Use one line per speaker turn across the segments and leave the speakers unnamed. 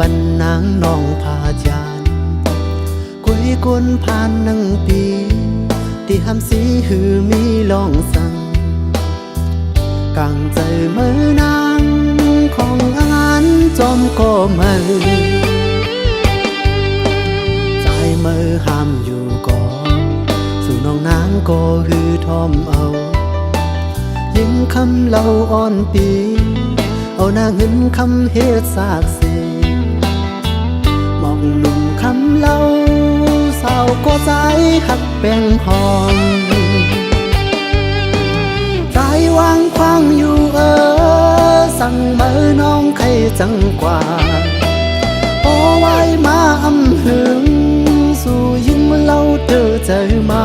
ปันนางน้องพาจานกุยกวนผ่านนังปีที่หำสีหือมีลองสั่งกางใจมือนางของอานจอมก็มือใจมือห้ามอยู่ก่อนสู่น้องนางก็หือทอมเอายิ่งคำเล่าอ่อนปีเอาหน้าเงินคำเฮ็ดสากสีมองหนุ่มคำเล่าสาวก็ใจหักแป้งหอมใจวางควางอยู่สั่งเมื่อน้องใครจังกว่าโอ้ไว้มาอำหึงสู่ยิ่งเมื่อเล่าเธอเจอมา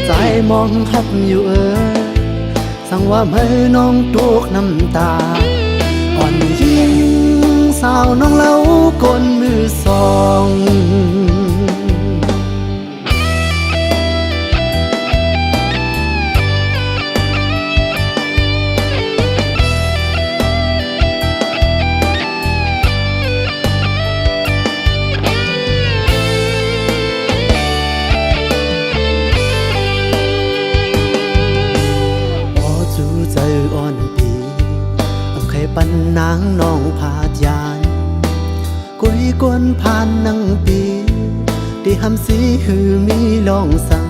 ใจมองหักอยู่สั่งว่าเมื่อน้องตกน้ำตาอ่อนยิ่งสาวน้องเล่ากนมือสองปันนางน้องพาจานกุยกวนผ่านนังปีที่หำสีหือมีลองสั่ง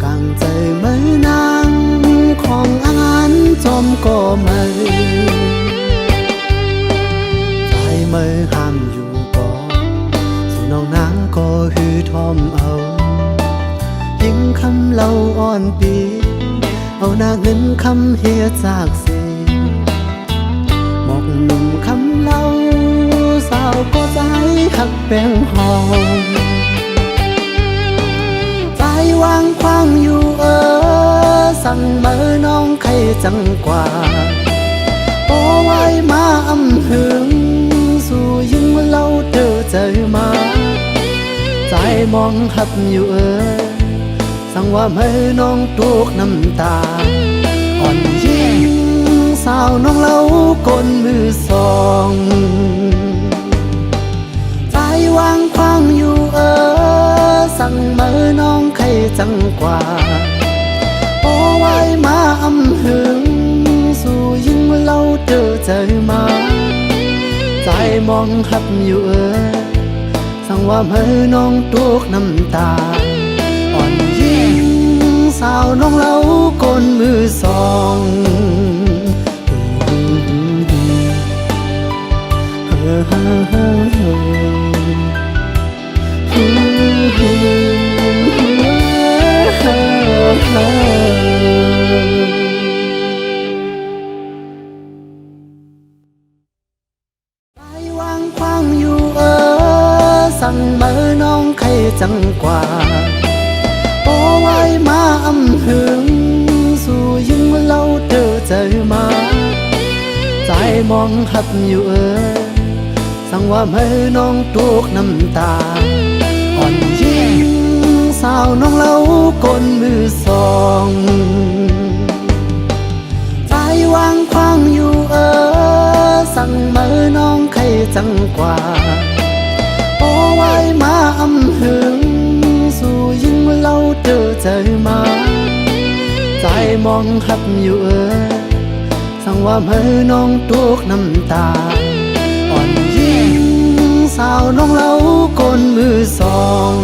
กางใจมือนางของอานจอมก็มือใจมือห้ามอยู่ก่อนสู่น้องนางก็หือทอมเอายิ่งคำเล่าอ่อนปีเอาหน้าเงินคำเฮียจากเสีหนุ่มคำเล่าสาวก็ใจหักแป้งหอมใจวางควางอยู่สั่งเมื่อน้องใครจังกว่าโอ้ไว้มาอำหึงสู่ยิ่งเมื่อเล่าเธอเจอมาใจมองหักอยู่สั่งว่าเมื่อน้องตกน้ำตาอ่อนยิ่งสาวน้องเล่ากนมือสองใจวางควางอยู่สั่งเมื่อน้องใครจังกว่าโอ้ไว้มาอำหึงสู่ยิ่งเมื่อเล่าเธอเจอมาใจมองหับอยู่สั่งว่าเมื่อน้องตกน้ำตาอ่อนยิ่งสาวน้องเล่ากนมือสองใจวางควางอยู่สั่งเมื่อน้องใครจังกว่าโอ้ไว้มาอำหึงสู่ยิ่งเมื่อเล่าเธอเจอมาใจมองหักอยู่สั่งว่าเมื่อน้องตกน้ำตาอ่อนยิ่งสาวน้องเล่ากนมือสองใจวางควางอยู่สั่งเมื่อน้องใครจังกว่าโอ้ไว้มาอำหึงสู่ยิ่งเมื่อเล่าเธอเจอมาใจมองหักอยู่สั่งว่าเมื่อน้องตกน้ำตาอ่อนยิ่งสาวน้องเล่ากนมือสอง